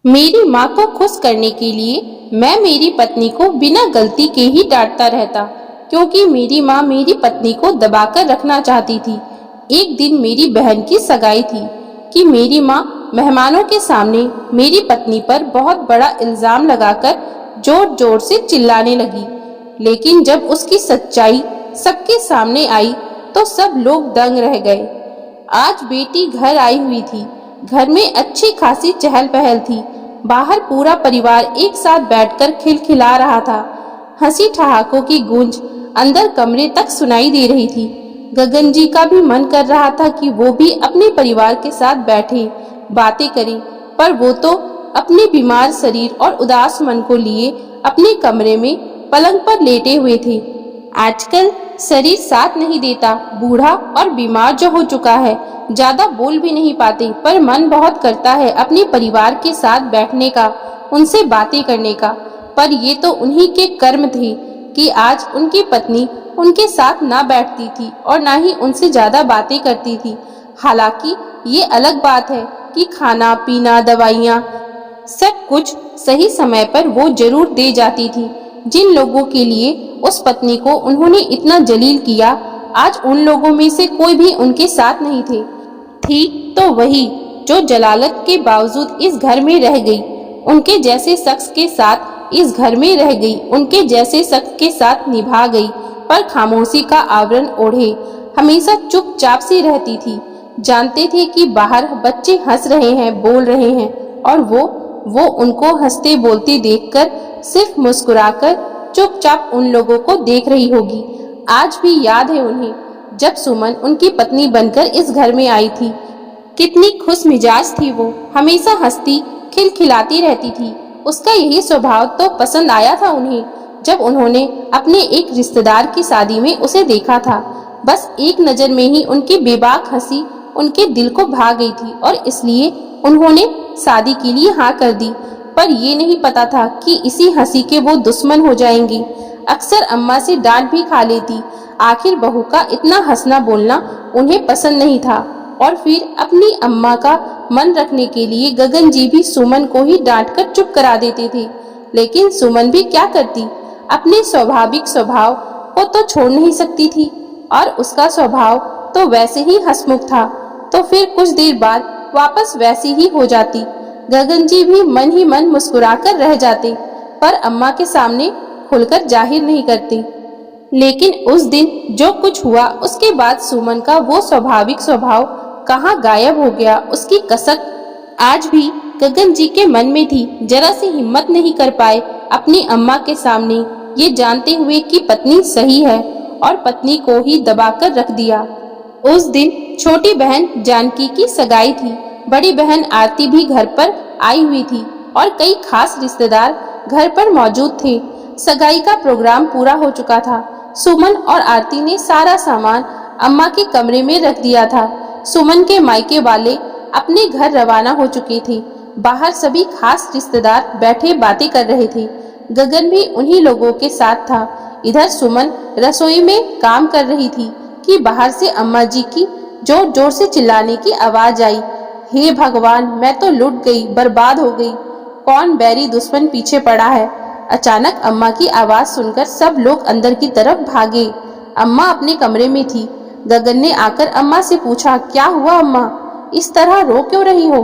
मेरी माँ को खुश करने के लिए मैं मेरी पत्नी को बिना गलती के ही डांटता रहता, क्योंकि मेरी माँ मेरी पत्नी को दबाकर रखना चाहती थी। एक दिन मेरी बहन की सगाई थी कि मेरी माँ मेहमानों के सामने मेरी पत्नी पर बहुत बड़ा इल्जाम लगाकर जोर जोर से चिल्लाने लगी। लेकिन जब उसकी सच्चाई सबके सामने आई तो सब लोग दंग रह गए। आज बेटी घर आई हुई थी। घर में अच्छी खासी चहल पहल थी। बाहर पूरा परिवार एक साथ बैठकर खिलखिला रहा था। हंसी ठहाकों की गूंज अंदर कमरे तक सुनाई दे रही थी। गगन जी का भी मन कर रहा था कि वो भी अपने परिवार के साथ बैठे, बातें करें, पर वो तो अपने बीमार शरीर और उदास मन को लिए अपने कमरे में पलंग पर लेटे हुए थे। आजकल शरीर साथ नहीं देता। बूढ़ा और बीमार जो हो चुका है, ज्यादा बोल भी नहीं पाते, पर मन बहुत करता है अपने परिवार के साथ बैठने का, उनसे बातें करने का। पर ये तो उन्हीं के कर्म थे कि आज उनकी पत्नी उनके साथ ना बैठती थी और ना ही उनसे ज्यादा बातें करती थी। हालांकि ये अलग बात है कि खाना पीना, दवाइयाँ, सब कुछ सही समय पर वो जरूर दे जाती थी। जिन लोगों के लिए उस पत्नी को उन्होंने इतना जलील किया, आज उन लोगों में से कोई भी उनके साथ नहीं थे। थी तो वही जो जलालत के बावजूद इस घर में रह गई, उनके जैसे शख्स के साथ इस घर में रह गई, उनके जैसे शख्स के साथ निभा गई, पर खामोशी का आवरण ओढ़े हमेशा चुपचाप सी रहती थी। जानते थे कि बाहर बच्चे हंस रहे हैं, बोल रहे हैं, और वो उनको हंसते बोलते देखकर सिर्फ मुस्कुराकर चुपचाप उन लोगों को देख रही होगी। आज भी याद है उन्हें, जब सुमन उनकी पत्नी बनकर इस घर में आई थी। कितनी खुश मिजाज थी वो, हमेशा हंसती खिलखिलाती रहती थी। उसका यही स्वभाव तो पसंद आया था उन्हें, जब उन्होंने अपने एक रिश्तेदार की शादी में उसे देखा था। बस एक नजर में ही उनकी बेबाक हंसी उनके दिल को भा गई थी और इसलिए उन्होंने शादी के लिए हाँ कर दी। पर ये नहीं पता था कि इसी हंसी के वो दुश्मन हो जाएंगे। अक्सर अम्मा से डांट भी खा लेती। आखिर बहू का इतना हंसना बोलना उन्हें पसंद नहीं था। और फिर अपनी अम्मा का मन रखने के लिए गगन जी भी सुमन को ही डांटकर चुप करा देते थे। लेकिन सुमन भी क्या करती, अपने स्वाभाविक स्वभाव को तो छोड़ नहीं सकती थी, और उसका स्वभाव तो वैसे ही हंसमुख था। तो फिर कुछ देर बाद वापस वैसी ही हो जाती। गगन जी भी मन ही मन मुस्कुराकर रह जाते, पर अम्मा के सामने खुलकर जाहिर नहीं करते। लेकिन उस दिन जो कुछ हुआ, उसके बाद सुमन का वो स्वाभाविक स्वभाव कहाँ गायब हो गया। उसकी कसक आज भी गगन जी के मन में थी। जरा सी हिम्मत नहीं कर पाए अपनी अम्मा के सामने, ये जानते हुए कि पत्नी सही है, और पत्नी को ही दबाकर रख दिया। उस दिन छोटी बहन जानकी की सगाई थी। बड़ी बहन आरती भी घर पर आई हुई थी और कई खास रिश्तेदार घर पर मौजूद थे। सगाई का प्रोग्राम पूरा हो चुका था। सुमन और आरती ने सारा सामान अम्मा के कमरे में रख दिया था। सुमन के मायके वाले अपने घर रवाना हो चुके थे। बाहर सभी खास रिश्तेदार बैठे बातें कर रहे थे। गगन भी उन्हीं लोगों के साथ था। इधर सुमन रसोई में काम कर रही थी कि बाहर से अम्मा जी की जोर जोर से चिल्लाने की आवाज आई। हे भगवान, मैं तो लुट गई, बर्बाद हो गई। कौन बैरी दुश्मन पीछे पड़ा है। अचानक अम्मा की आवाज सुनकर सब लोग अंदर की तरफ भागे। अम्मा अपने कमरे में थी। गगन ने आकर अम्मा से पूछा, क्या हुआ अम्मा, इस तरह रो क्यों रही हो,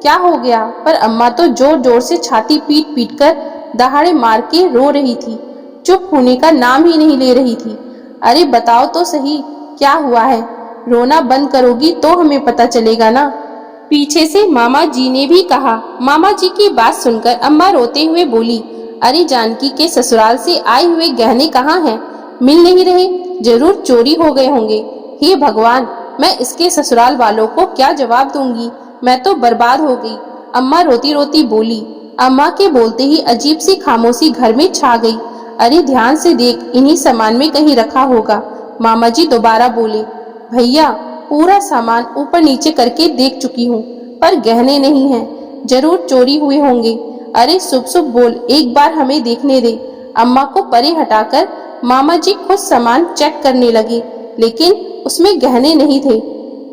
क्या हो गया। पर अम्मा तो जोर जोर से छाती पीट पीट कर दहाड़े मार के रो रही थी, चुप होने का नाम ही नहीं ले रही थी। अरे बताओ तो सही, क्या हुआ है। रोना बंद करोगी तो हमें पता चलेगा ना। पीछे से मामा जी ने भी कहा। मामा जी की बात सुनकर अम्मा रोते हुए बोली, अरे जानकी के ससुराल से आए हुए गहने कहाँ हैं, मिल नहीं रहे, जरूर चोरी हो गए होंगे। हे भगवान, मैं इसके ससुराल वालों को क्या जवाब दूंगी, मैं तो बर्बाद हो गई। अम्मा रोती रोती बोली। अम्मा के बोलते ही अजीब सी खामोशी घर में छा गई। अरे ध्यान से देख, इन्हीं सामान में कहीं रखा होगा। मामा जी दोबारा बोले। भैया, पूरा सामान ऊपर नीचे करके देख चुकी हूँ, पर गहने नहीं हैं, जरूर चोरी हुए होंगे। अरे शुभ शुभ बोल, एक बार हमें देखने दे। अम्मा को परे हटाकर मामा जी खुद सामान चेक करने लगे, लेकिन उसमें गहने नहीं थे।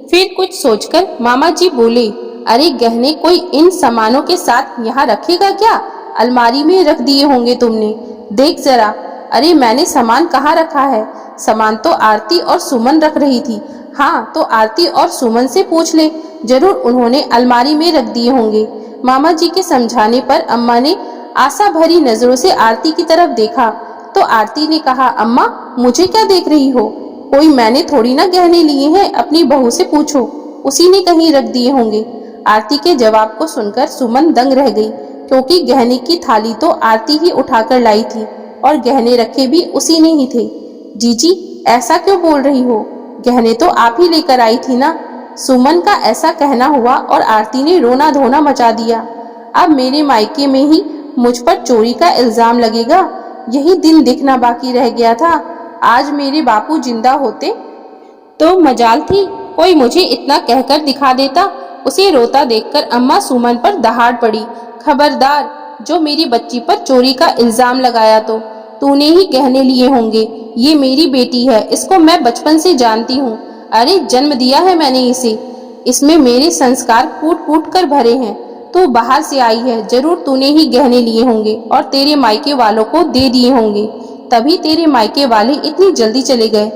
फिर कुछ सोचकर मामा जी बोले, अरे गहने कोई इन सामानों के साथ यहाँ रखेगा क्या? अलमारी में रख दिए होंगे तुमने, देख जरा। अरे मैंने सामान कहाँ रखा है? सामान तो आरती और सुमन रख रही थी। हाँ तो आरती और सुमन से पूछ ले, जरूर उन्होंने अलमारी में रख दिए होंगे। मामा जी के समझाने पर अम्मा ने आशा भरी नजरों से आरती की तरफ देखा तो आरती ने कहा, अम्मा मुझे क्या देख रही हो? कोई मैंने थोड़ी ना गहने लिए हैं, अपनी बहू से पूछो, उसी ने कहीं रख दिए होंगे। आरती के जवाब को सुनकर सुमन दंग रह गई, क्योंकि गहने की थाली तो आरती ही उठाकर लाई थी और गहने रखे भी उसी ने ही थे। जीजी ऐसा क्यों बोल रही हो? गहने तो आप ही लेकर आई थी ना। सुमन का ऐसा कहना हुआ और आरती ने रोना धोना मचा दिया। अब मेरे मायके में ही मुझ पर चोरी का इल्जाम लगेगा, यही दिन दिखना बाकी रह गया था। आज मेरे बापू जिंदा होते तो मजाल थी कोई मुझे इतना कहकर दिखा देता। उसे रोता देखकर अम्मा सुमन पर दहाड़ पड़ी, खबरदार, जो मेरी बच्ची पर चोरी का इल्जाम लगाया तो तूने ही गहने लिए होंगे। ये मेरी बेटी है, इसको मैं बचपन से जानती हूँ। अरे जन्म दिया है मैंने इसे, इसमें मेरे संस्कार कूट कूट कर भरे हैं। तू बाहर से आई है, जरूर तूने ही गहने लिए होंगे और तेरे मायके वालों को दे दिए होंगे, तभी तेरे मायके वाले इतनी जल्दी चले गए।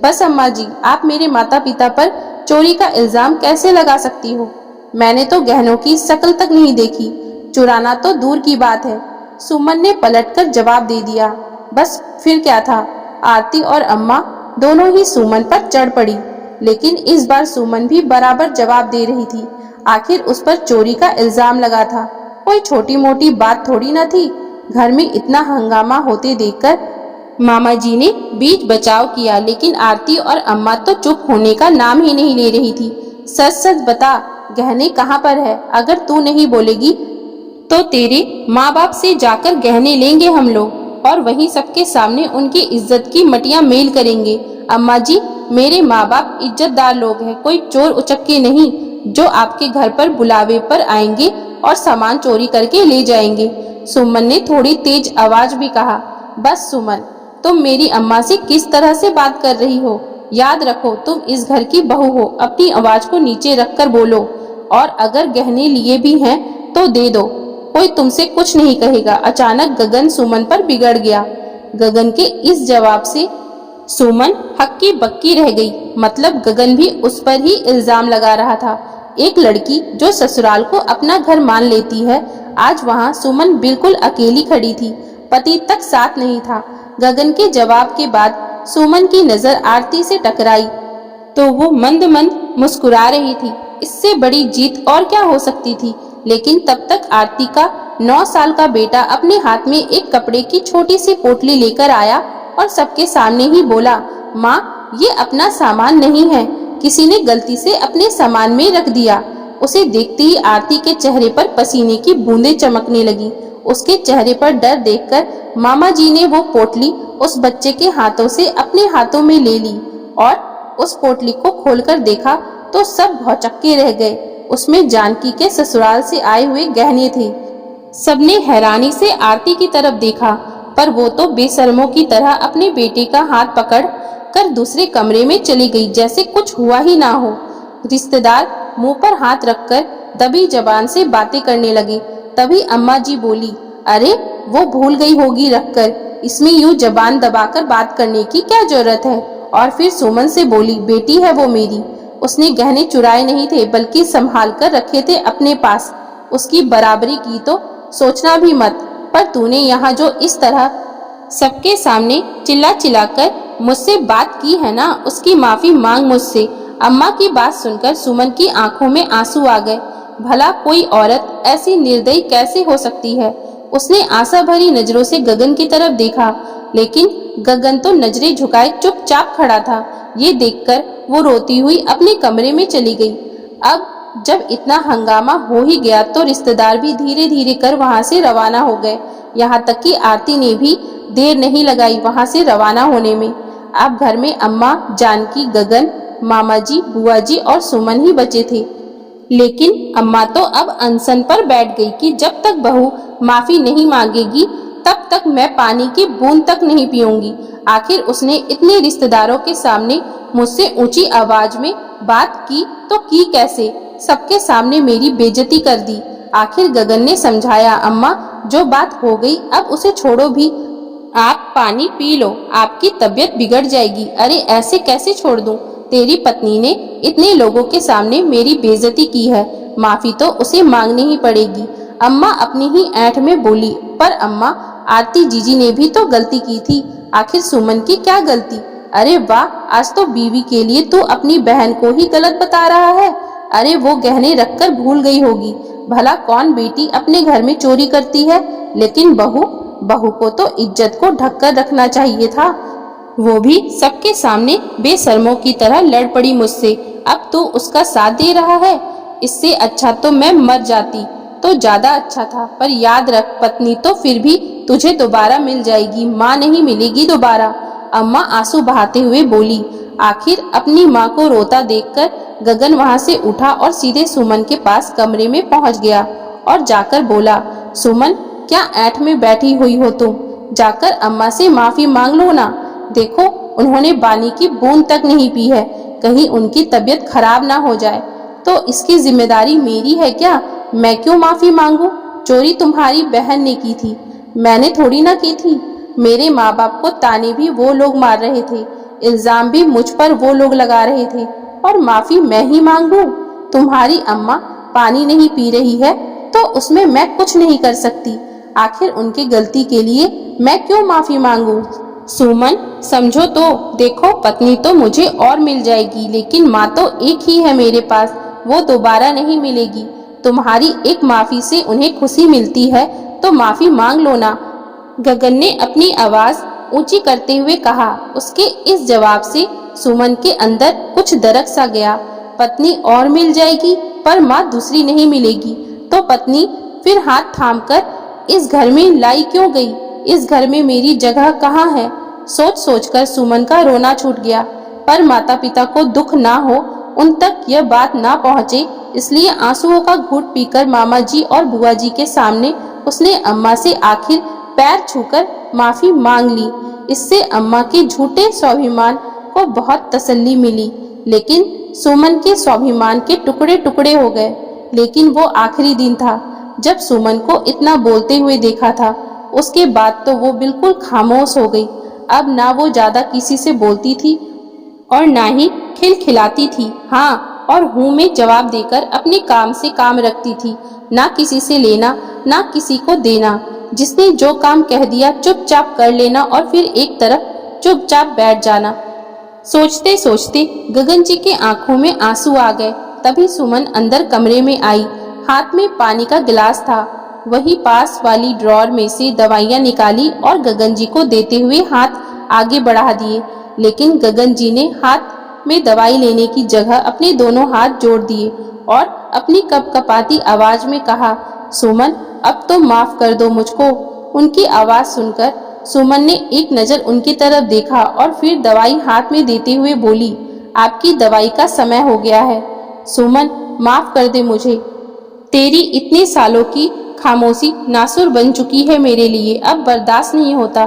बस अम्मा जी, आप मेरे माता पिता पर चोरी का इल्जाम कैसे लगा सकती हो? मैंने तो गहनों की शक्ल तक नहीं देखी, चुराना तो दूर की बात है। सुमन ने पलटकर जवाब दे दिया। बस फिर क्या था, आरती और अम्मा दोनों ही सुमन पर चढ़ पड़ी, लेकिन इस बार सुमन भी बराबर जवाब दे रही थी। आखिर उस पर चोरी का इल्जाम लगा था, कोई छोटी मोटी बात थोड़ी न थी। घर में इतना हंगामा होते देखकर मामा जी ने बीच बचाव किया, लेकिन आरती और अम्मा तो चुप होने का नाम ही नहीं ले रही थी। सच सच बता, गहने कहाँ पर है? अगर तू नहीं बोलेगी तो तेरे माँ बाप से जाकर गहने लेंगे हम लोग और वहीं सबके सामने उनकी इज्जत की मटियां मेल करेंगे। अम्मा जी, मेरे माँ बाप इज्जतदार लोग हैं, कोई चोर उचक्के नहीं जो आपके घर पर बुलावे पर आएंगे और सामान चोरी करके ले जाएंगे। सुमन ने थोड़ी तेज आवाज में कहा। बस सुमन, तुम मेरी अम्मा से किस तरह से बात कर रही हो? याद रखो तुम इस घर की बहू हो, अपनी आवाज को नीचे रखकर बोलो। और अगर गहने लिए भी हैं तो दे दो, कोई तुमसे कुछ नहीं कहेगा। अचानक गगन सुमन पर बिगड़ गया। गगन के इस जवाब से सुमन हक्की बक्की रह गई। मतलब गगन भी उस पर ही इल्जाम लगा रहा था। एक लड़की जो ससुराल को अपना घर मान लेती है, आज वहाँ सुमन बिल्कुल अकेली खड़ी थी, पति तक साथ नहीं था। गगन के जवाब के बाद सुमन की नजर आरती से टकराई तो वो मंद मंद मुस्कुरा रही थी। इससे बड़ी जीत और क्या हो सकती थी? लेकिन तब तक आरती का 9 साल का बेटा अपने हाथ में एक कपड़े की छोटी सी पोटली लेकर आया और सबके सामने ही बोला, माँ ये अपना सामान नहीं है, किसी ने गलती से अपने सामान में रख दिया। उसे देखते ही आरती के चेहरे पर पसीने की बूंदें चमकने लगी। उसके चेहरे पर डर देखकर मामा जी ने वो पोटली उस बच्चे के हाथों से अपने हाथों में ले ली और उस पोटली को खोलकर देखा तो सब भौचक्के रह गए। उसमें जानकी के ससुराल से आए हुए गहने थे। सबने हैरानी से आरती की तरफ देखा, पर वो तो बेशर्मों की तरह अपने बेटे का हाथ पकड़ कर दूसरे कमरे में चली गई, जैसे कुछ हुआ ही ना हो। रिश्तेदार मुंह पर हाथ रखकर दबी जबान से बातें करने लगे। तभी अम्मा जी बोली, अरे वो भूल गई होगी रखकर, इसमें यूं जबान दबाकर बात करने की क्या जरूरत है? और फिर सुमन से बोली, बेटी है वो मेरी, उसने गहने चुराए नहीं थे बल्कि संभाल कर रखे थे अपने पास। उसकी बराबरी की तो सोचना भी मत। पर तूने यहाँ जो इस तरह सबके सामने चिल्ला चिल्लाकर मुझसे बात की है ना, उसकी माफी मांग मुझसे। अम्मा की बात सुनकर सुमन की आंखों में आंसू आ गए। भला कोई औरत ऐसी निर्दयी कैसे हो सकती है? उसने आशा भरी नजरों से गगन की तरफ देखा, लेकिन गगन तो नजरें झुकाए चुपचाप खड़ा था। ये देखकर वो रोती हुई अपने कमरे में चली गई। अब जब इतना हंगामा हो ही गया तो रिश्तेदार भी धीरे धीरे कर वहां से रवाना हो गए। यहाँ तक कि आरती ने भी देर नहीं लगाई वहां से रवाना होने में। अब घर में अम्मा, जानकी, गगन, मामा जी, बुआ जी और सुमन ही बचे थे। लेकिन अम्मा तो अब अनशन पर बैठ गई कि जब तक बहू माफी नहीं मांगेगी तब तक मैं पानी की बूंद तक नहीं पीऊंगी। आखिर उसने इतने रिश्तेदारों के सामने मुझसे ऊंची आवाज में बात की तो की कैसे? सबके सामने मेरी बेइज्जती कर दी। आखिर गगन ने समझाया, अम्मा जो बात हो गई अब उसे छोड़ो भी। आप पानी पी लो, आपकी तबीयत बिगड़ जाएगी। अरे ऐसे कैसे छोड़ दूं? तेरी पत्नी ने इतने लोगों के सामने मेरी बेइज्जती की है, माफी तो उसे मांगनी ही पड़ेगी। अम्मा अपनी ही ऐंठ में बोली, पर अम्मा आरती जीजी ने भी तो गलती की थी। आखिर सुमन की क्या गलती? अरे वाह, आज तो बीवी के लिए तू अपनी बहन को ही गलत बता रहा है। अरे वो गहने रखकर भूल गई होगी। भला कौन बेटी अपने घर में चोरी करती है? लेकिन बहू को तो इज्जत को ढक कर रखना चाहिए था। वो भी सबके सामने बेशर्मों की तरह लड़ पड़ी मुझसे। अब तू उसका साथ दे रहा है। इससे अच्छा तो मैं मर जाती तो ज्यादा अच्छा था। पर याद रख, पत्नी तो फिर भी तुझे दोबारा मिल जाएगी, माँ नहीं मिलेगी दोबारा। अम्मा आंसू बहाते हुए बोली। आखिर अपनी माँ को रोता देखकर गगन वहाँ से उठा और सीधे सुमन के पास कमरे में पहुँच गया और जाकर बोला, सुमन क्या ऐंठ में बैठी हुई हो तुम? जाकर अम्मा से माफी मांग लो ना। देखो उन्होंने पानी की बूंद तक नहीं पी है, कहीं उनकी तबीयत खराब ना हो जाए तो इसकी जिम्मेदारी मेरी है क्या? मैं क्यों माफी मांगू? चोरी तुम्हारी बहन ने की थी, मैंने थोड़ी ना की थी। मेरे माँ बाप को ताने भी वो लोग मार रहे थे, इल्जाम भी मुझ पर वो लोग लगा रहे थे, और माफी मैं ही मांगू? तुम्हारी अम्मा पानी नहीं पी रही है तो उसमें मैं कुछ नहीं कर सकती। आखिर उनकी गलती के लिए मैं क्यों माफी मांगू? सुमन समझो तो, देखो पत्नी तो मुझे और मिल जाएगी, लेकिन माँ तो एक ही है मेरे पास, वो दोबारा नहीं मिलेगी। तुम्हारी एक माफी से उन्हें खुशी मिलती है तो माफी मांग लो ना। गगन ने अपनी आवाज ऊंची करते हुए कहा। उसके इस जवाब से सुमन के अंदर कुछ दरक सा गया। पत्नी और मिल जाएगी पर माँ दूसरी नहीं मिलेगी तो पत्नी फिर हाथ थामकर इस घर में लाई क्यों गई? इस घर में मेरी जगह कहाँ है? सोच सोचकर सुमन का रोना छूट गया। पर माता पिता को दुख ना हो, उन तक यह बात ना पहुँचे, इसलिए आंसुओं का घूंट पीकर मामा जी और बुआ जी के सामने उसने अम्मा से आखिर पैर छूकर माफी मांग ली। इससे अम्मा के झूठे स्वाभिमान को बहुत तसल्ली मिली, लेकिन सुमन के स्वाभिमान के टुकड़े टुकड़े हो गए। लेकिन वो आखिरी दिन था जब सुमन को इतना बोलते हुए देखा था। उसके बाद तो वो बिल्कुल खामोश हो गई। अब ना वो ज्यादा किसी से बोलती थी और ना ही खिलखिलाती थी। हाँ और हूँ में जवाब देकर अपने काम से काम रखती थी, ना किसी से लेना ना किसी को देना। जिसने जो काम कह दिया चुपचाप कर लेना और फिर एक तरफ चुपचाप बैठ जाना। सोचते सोचते गगन जी के आंखों में आंसू आ गए। तभी सुमन अंदर कमरे में आई। हाथ में पानी का गिलास था। वही पास वाली ड्रॉर में से दवाइयां निकाली और गगन जी को देते हुए हाथ आगे बढ़ा दिए। लेकिन गगन जी ने हाथ में दवाई लेने की जगह अपने दोनों हाथ जोड़ दिए और अपनी कपकपाती आवाज में कहा, सुमन अब तो माफ कर दो मुझको। उनकी आवाज सुनकर सुमन ने एक नजर उनकी तरफ देखा और फिर दवाई हाथ में देते हुए बोली, आपकी दवाई का समय हो गया है। सुमन माफ कर दे मुझे। तेरी इतने सालों की खामोशी नासुर बन चुकी है मेरे लिए, अब बर्दाश्त नहीं होता।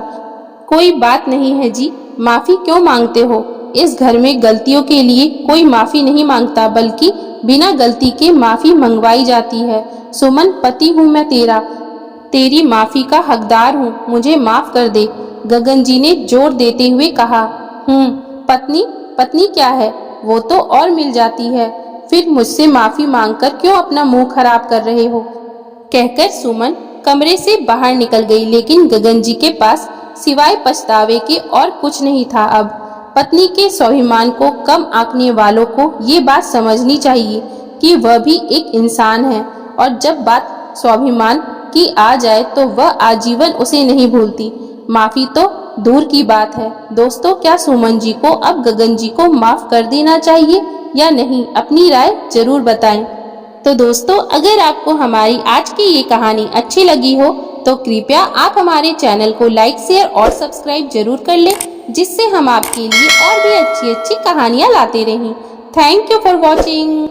कोई बात नहीं है जी, माफी क्यों मांगते हो? इस घर में गलतियों के लिए कोई माफी नहीं मांगता, बल्कि बिना गलती के माफी मंगवाई जाती है। सुमन पति हूँ मैं तेरा, तेरी माफी का हकदार हूँ, मुझे माफ कर दे। गगन जी ने जोर देते हुए कहा। पत्नी पत्नी क्या है, वो तो और मिल जाती है, फिर मुझसे माफी मांगकर क्यों अपना मुंह खराब कर रहे हो? कहकर सुमन कमरे से बाहर निकल गई। लेकिन गगन जी के पास सिवाय पछतावे के और कुछ नहीं था। अब पत्नी के स्वाभिमान को कम आंकने वालों को ये बात समझनी चाहिए कि वह भी एक इंसान है, और जब बात स्वाभिमान की आ जाए तो वह आजीवन उसे नहीं भूलती। माफी तो दूर की बात है। दोस्तों, क्या सुमन जी को अब गगन जी को माफ कर देना चाहिए या नहीं? अपनी राय जरूर बताएं। तो दोस्तों, अगर आपको हमारी आज की ये कहानी अच्छी लगी हो तो कृपया आप हमारे चैनल को लाइक शेयर और सब्सक्राइब जरूर कर लें, जिससे हम आपके लिए और भी अच्छी अच्छी कहानियाँ लाते रहें। Thank you for watching.